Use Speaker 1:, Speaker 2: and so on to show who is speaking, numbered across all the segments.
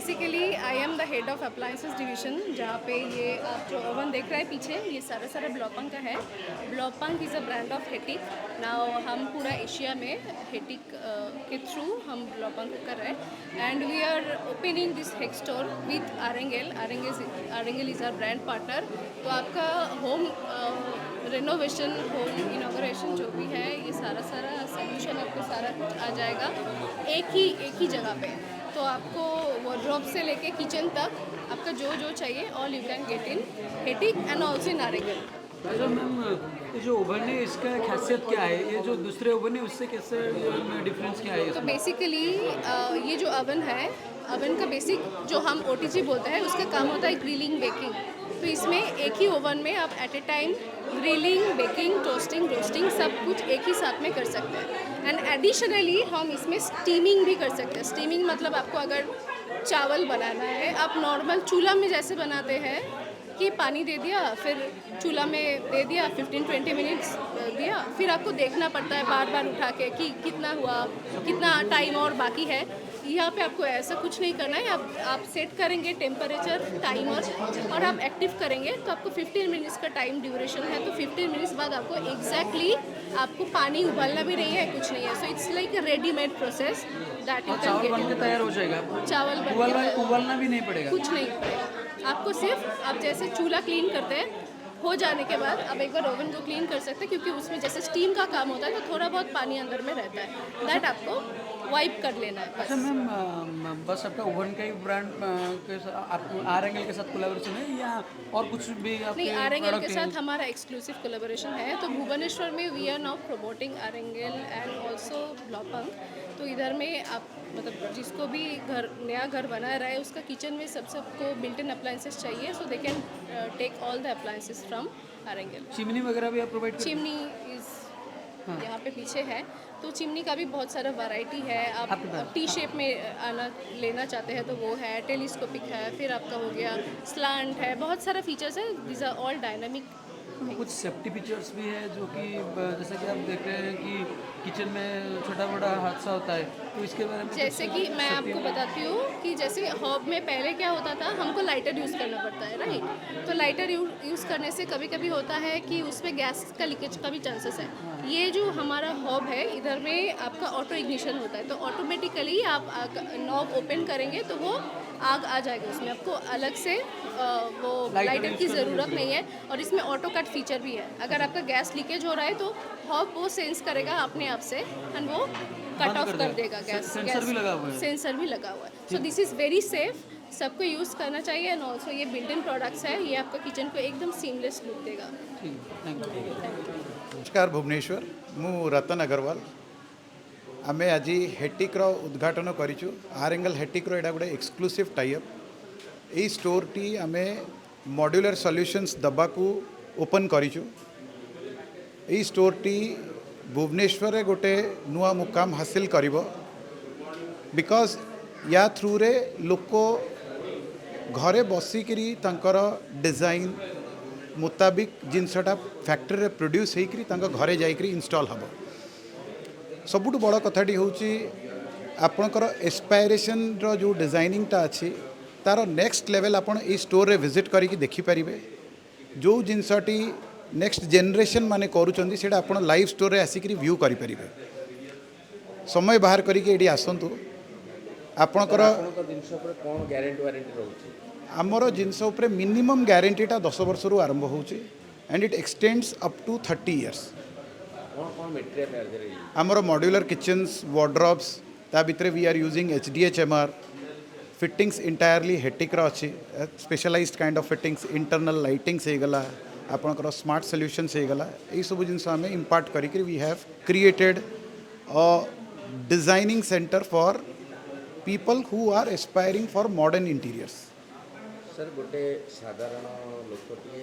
Speaker 1: Basically I am the head of appliances division, जहाँ पे ये आप जो ओवन देख रहे हैं पीछे, ये सारा ब्लॉपंग का है। Blaupunkt is a brand of Hettich. Now हम पूरा एशिया में हेटिक के थ्रू हम ब्लॉपंग कर रहे हैं, and we are opening this हेक store with R Angle. R Angle is our brand partner. तो आपका होम रेनोवेशन, होम इनॉग्रेशन जो भी है, ये सारा सोल्यूशन आपको सारा कुछ आ जाएगा एक ही जगह पे। तो आपको वार्डरोब से लेके किचन तक आपका जो चाहिए all you can get in Hettich and also in R Angle.
Speaker 2: अच्छा मैम, ये जो ओवन है इसका खासियत क्या है? ये जो दूसरे ओवन है उससे कैसे डिफरेंस क्या है
Speaker 1: तो
Speaker 2: इसमें?
Speaker 1: बेसिकली ये जो ओवन है, ओवन का बेसिक जो हम ओटीजी बोलते हैं, उसका काम होता है ग्रिलिंग बेकिंग। तो इसमें एक ही ओवन में आप at a time grilling, baking, toasting, roasting सब कुछ एक ही साथ में कर सकते हैं। एंड एडिशनली हम इसमें स्टीमिंग भी कर सकते हैं। स्टीमिंग मतलब आपको अगर चावल बनाना है, आप नॉर्मल चूल्हा में जैसे बनाते हैं कि पानी दे दिया, फिर चूल्हा में दे दिया, 15-20 मिनट्स दिया, फिर आपको देखना पड़ता है बार बार उठा के कि कितना हुआ, कितना टाइम और बाकी है। यहाँ पे आपको ऐसा कुछ नहीं करना है। आप सेट करेंगे टेम्परेचर, टाइमर, और आप एक्टिव करेंगे तो आपको 15 मिनट्स का टाइम ड्यूरेशन है। तो 15 मिनट्स बाद आपको एग्जैक्टली आपको पानी उबालना भी नहीं है, कुछ नहीं है। So it's like a readymade process that you
Speaker 2: और
Speaker 1: कैन
Speaker 2: चावल
Speaker 1: गेट
Speaker 2: बन के
Speaker 1: इन।
Speaker 2: तैयार हो जाएगा?
Speaker 1: चावल बन के
Speaker 2: उबालना भी नहीं पड़ेगा?
Speaker 1: कुछ नहीं पड़ेगा आपको। सिर्फ आप जैसे चूल्हा क्लीन करते हैं, हो जाने के बाद आप एक बार ओवन को क्लीन कर सकते हैं, क्योंकि उसमें जैसे स्टीम का काम होता है तो थोड़ा बहुत पानी अंदर में रहता है, दैट आपको वाइप कर लेना है
Speaker 2: अच्छा
Speaker 1: बस।
Speaker 2: मैम, बस आपका ओवन का ही ब्रांड के आप आर के साथ कोलैबोरेशन है या और कुछ भी
Speaker 1: नहीं,
Speaker 2: आपके
Speaker 1: आरेंगल के
Speaker 2: प्रोडक्ट
Speaker 1: साथ
Speaker 2: हैं?
Speaker 1: हमारा एक्सक्लूसिव कोलेबोरेशन है। तो भुवनेश्वर में we are now promoting R Angle and also Blaupunkt. तो इधर में आप मतलब जिसको भी नया घर बना रहा है, उसका किचन में सबको बिल्ट इन अप्लायंसेस चाहिए, so they can take all the appliances from R Angle.
Speaker 2: Chimney वगैरह भी आप प्रोवाइड करते
Speaker 1: चिमनी इज़
Speaker 2: हाँ।
Speaker 1: यहाँ पे पीछे है। तो चिमनी का भी बहुत सारा वैरायटी है। आप
Speaker 2: आपके पास?
Speaker 1: टी शेप में आना लेना चाहते हैं तो वो है, टेलीस्कोपिक है, फिर आपका हो गया स्लांट है, बहुत सारा फीचर्स है। This are all dynamic.
Speaker 2: कुछ सेफ्टी फीचर्स भी है जो कि जैसे कि आप देख रहे हैं कि किचन में छोटा बड़ा हादसा होता है, तो इसके बारे में
Speaker 1: जैसे
Speaker 2: कुछ
Speaker 1: कि मैं
Speaker 2: सेफ्टी?
Speaker 1: आपको बताती हूँ कि जैसे हॉब में पहले क्या होता था, हमको लाइटर यूज़ करना पड़ता है, राइट। तो लाइटर यूज़ करने से कभी कभी होता है कि उसमें गैस का लीकेज का भी चांसेस है। ये जो हमारा हॉब है, इधर में आपका ऑटो इग्निशन होता है। तो ऑटोमेटिकली आप नॉब ओपन करेंगे तो वो आग आ जाएगा उसमें। आपको अलग से वो लाइटर की ज़रूरत नहीं है। और इसमें ऑटो कट फीचर भी है। अगर आपका गैस लीकेज हो रहा है तो हॉब वो सेंस करेगा अपने आप से, एंड वो कट
Speaker 2: बंद
Speaker 1: ऑफ कर
Speaker 2: देगा।
Speaker 1: देगा गैस।
Speaker 2: सेंसर भी लगा हुआ है?
Speaker 1: सेंसर भी लगा हुआ है। So this is very safe, सबको यूज़ करना चाहिए। एंड ऑल्सो ये बिल्ट इन प्रोडक्ट्स है, ये आपका किचन को एकदम सीमलेस लुक देगा।
Speaker 2: ठीक, थैंक यू।
Speaker 3: नमस्कार भुवनेश्वर, मु रतन अग्रवाल। आम आज हेटिक्र उद्घाटन करूँ। आरेंगल हेटिक्र एटा गोटे एक्सक्लूसिव टाइप। यही स्टोर टी आम मॉड्यूलर सॉल्यूशंस दबाकू ओपन करूँ। यही स्टोर टी भुवनेश्वर रे गोटे नुआ मुकाम हासिल करिब, बिकॉज या थ्रू रे लोक घरे बसिकी तांकर डिजाइन मुताबिक जिनसटा फैक्ट्री रे प्रोड्यूस होकरी घरे जाइकरी इंस्टॉल हम। सबुठ बड़ कथाटी हूँ आपणकर एस्पायरेशन रो जो डिजाइनिंग टा अच्छी तार नेक्स्ट लेवल आपण ई स्टोर रे विजिट करके देखिपारे। जो जिनसटी नेक्स्ट जेनरेशन माने करूछंदी सेटा आपण लाइव स्टोर रे आसिक व्यू करें। समय बाहर करके ये आसतु। आपणकर आमर जिनस उपरे मिनिमम ग्यारंटीटा 10 वर्ष रु आरंभ होची and it extends up to 30 years. आमर मॉड्यूलर किचन्स, वार्डरोब्स, ता भितर we are using HDHMR fittings entirely हेटिक्र अच्छी। Specialized kind of fittings, internal lightings हो गला, आपणकर स्मार्ट सॉल्यूशंस हो गला। यही सब जिन आम इम्पार्ट करी we have created a designing centre for people who are aspiring for modern interiors.
Speaker 4: Sir गोटे साधारण लोकटे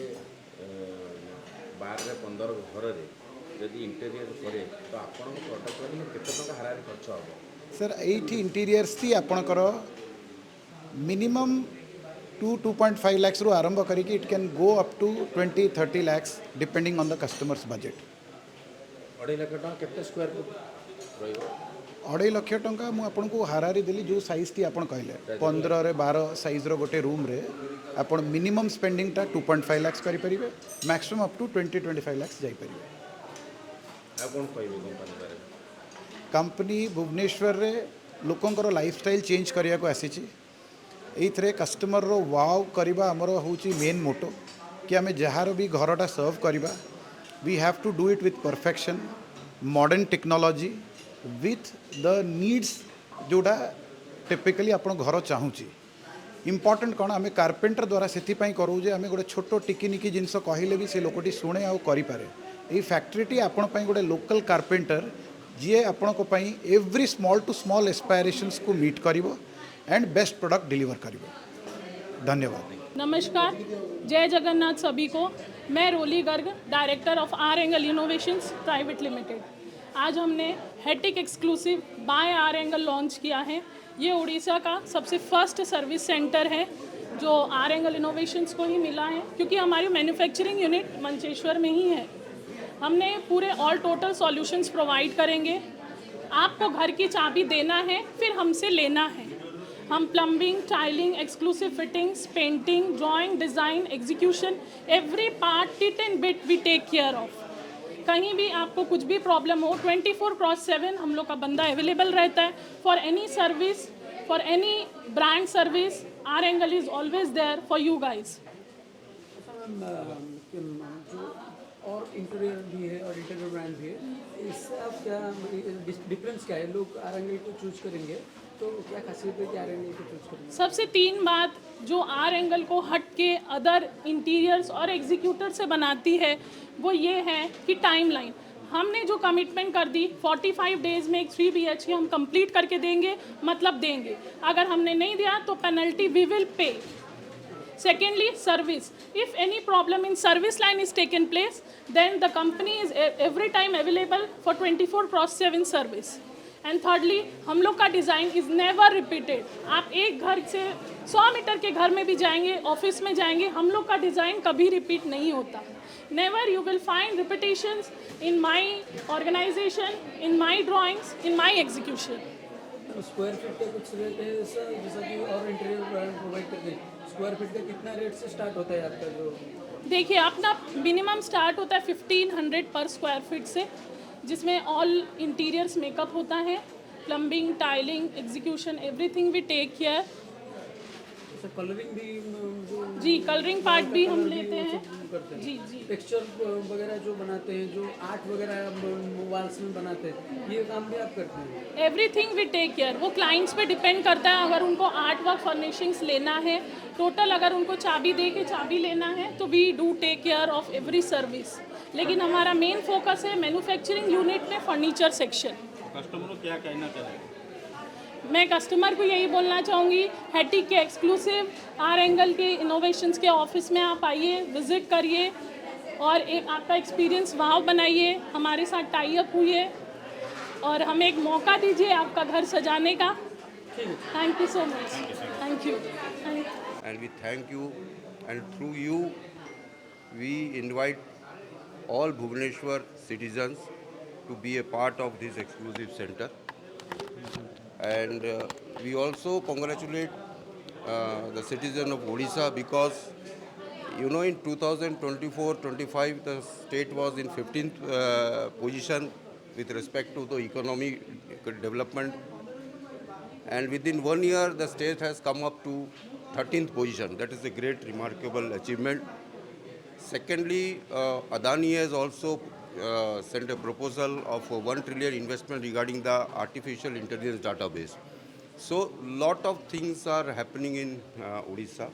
Speaker 4: 12-15 घर जदि इंटेरियर करे तो आपण प्रडक्ट केते टका हारारे खर्च हो?
Speaker 3: सर ये इंटीरियर्स थी आपणकर मिनिमम 2.5 लाख रु आरंभ करी it can go up to 20-30 lakh depending on the customers budget.
Speaker 4: 2.5 lakh टका केते स्क्वायर फुट रहिबो?
Speaker 3: अढ़ाई लक्ष टंका मुझे आपन को हारारी देली जो साइज टी आपन कहले 15 रे 12 साइज रो गोटे रूम रे आपन मिनिमम स्पेंडिंग टा 2.5 लाख करि परिबे मैक्सिमम अप टू 20-25 लाख जाई परिबे
Speaker 4: आप कौन कहबे कंपनी बारे
Speaker 3: कंपनी भुवनेश्वर रे लोकंकर लाइफस्टाइल चेंज करिया को आसी छी एइथरे कस्टमर रो वाव करबा हमर होची मेन मोटो कि आमे जहार भी घरटा सर्व करबा we have to do it with perfection modern technology with the needs जोड़ा टिपिकली आपण घर चाहूँगी इम्पोर्टेंट कौन आम कार्पेंटर द्वारा से करूँ जे आम गोटे छोट टिकिनिकी जिनस कहले भी से लोकटी शुणे आउ करें ये फैक्ट्री आपण गोटे लोकल कार्पेंटर जी आपण every small to small aspirations को मीट करिवो एंड बेस्ट प्रोडक्ट डिलीवर करिवो धन्यवाद
Speaker 5: नमस्कार, जय जगन्नाथ सभी को। मैं Roli Garg, director of R Angle innovations private limited. आज हमने Hettich exclusive by R Angle launch किया है। ये उड़ीसा का सबसे फर्स्ट सर्विस सेंटर है जो आर एंगल इनोवेशंस को ही मिला है, क्योंकि हमारी मैन्युफैक्चरिंग यूनिट मंचेश्वर में ही है। हमने पूरे ऑल टोटल सॉल्यूशंस प्रोवाइड करेंगे। आपको घर की चाबी देना है, फिर हमसे लेना है। हम plumbing, tiling, exclusive fittings, painting, drawing, design, execution, every part tit and bit we take care of. कहीं भी आपको कुछ भी प्रॉब्लम हो 24/7 हम लोग का बंदा अवेलेबल रहता है for any service, for any brand service. R Angle is always there for you guys.
Speaker 2: जो और इंटीरियर भी है और इंटीरियर ब्रांड भी है, इससे आप क्या डिफरेंस क्या है? लोग आर एंगल को चूज करेंगे तो क्या खासियत है कि आर एंगल को चूज करेंगे?
Speaker 5: सबसे 3 बात जो आर एंगल को हट के अदर इंटीरियर्स और एग्जीक्यूटर से बनाती है वो ये है कि टाइमलाइन। हमने जो कमिटमेंट कर दी 45 डेज़ में एक 3 BHK हम कंप्लीट करके देंगे, मतलब देंगे। अगर हमने नहीं दिया तो penalty we will pay. Secondly, service. If any problem in service line is taken place, then the company is every time available for 24/7 service. And thirdly, हम लोग का डिज़ाइन इज़ नेवर रिपीटेड। आप एक घर से 100 मीटर के घर में भी जाएंगे, ऑफिस में जाएंगे, हम लोग का डिज़ाइन कभी रिपीट नहीं होता। Never you will find repetitions in my organisation, in my drawings, in my execution.
Speaker 2: Square feet का कुछ रेट है ऐसा, जैसा कि और इंटीरियर ब्रांड प्रोवाइड करते हैं? स्क्वायर फीट का कितना रेट से स्टार्ट होता है आपका? जो
Speaker 5: देखिए, अपना मिनिमम स्टार्ट होता है 1500 पर स्क्वायर फीट से, जिसमें ऑल इंटीरियर्स मेकअप होता है, plumbing, tiling, execution, everything we take care.
Speaker 2: Colouring भी जो
Speaker 5: जी, कलरिंग पार्ट भी हम लेते हैं।
Speaker 2: करते हैं,
Speaker 5: जी जी।
Speaker 2: टेक्सचर वगैरह जो बनाते हैं, जो आर्ट वगैरह वॉल्स में बनाते हैं, ये काम भी आप करते हैं?
Speaker 5: Everything we take care. वो क्लाइंट्स पे डिपेंड करता है। अगर उनको आर्ट वर्क फर्निशिंग्स लेना है टोटल, अगर उनको चाबी दे के चाबी लेना है तो we do take care of every service. लेकिन हमारा मेन फोकस है मैन्युफैक्चरिंग यूनिट में फर्नीचर सेक्शन।
Speaker 6: कस्टमर को क्या कहना चाहिए?
Speaker 5: मैं कस्टमर को यही बोलना चाहूँगी, हेटिक के एक्सक्लूसिव आर एंगल के इनोवेशंस के ऑफिस में आप आइए, विजिट करिए और एक आपका एक्सपीरियंस वाव बनाइए, हमारे साथ टाई अप हुई और हमें एक मौका दीजिए आपका घर सजाने का। Thank you so much. Thank you.
Speaker 7: And we thank you, and through you we invite all Bhubaneswar citizens to be a part of this exclusive center. And we also congratulate the citizen of Odisha, because you know in 2024-25 the state was in 15th position with respect to the economic development, and within 1 year the state has come up to 13th position. That is a great remarkable achievement. Secondly, Adani has also sent a proposal of 1 trillion investment regarding the artificial intelligence database. So lot of things are happening in Odisha,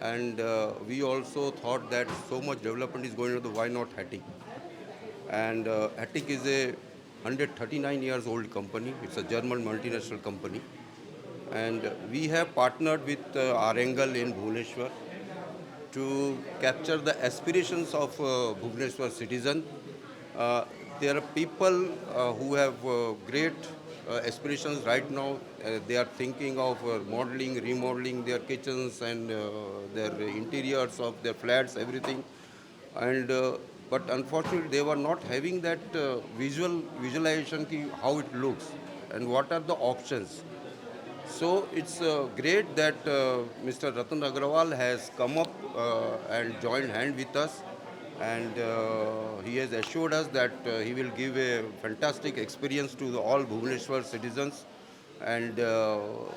Speaker 7: and we also thought that so much development is going on, why not Hetic? And Hetic is a 139 years old company. It's a German multinational company, and we have partnered with R Angle in Bhubaneswar to capture the aspirations of Bhubaneswar citizen. There are people who have great aspirations right now. They are thinking of modeling, remodeling their kitchens and their interiors of their flats, everything. And but unfortunately, they were not having that visualization ki how it looks. and what are the options. So it's great that Mr. Ratan Agrawal has come up and joined hand with us, and he has assured us that he will give a fantastic experience to all Bhubaneswar citizens, and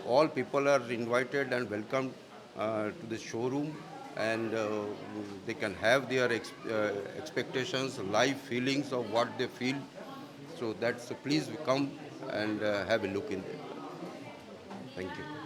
Speaker 7: all people are invited and welcomed to the showroom, and they can have their expectations, live feelings of what they feel. So that's please come and have a look in there. Thank you.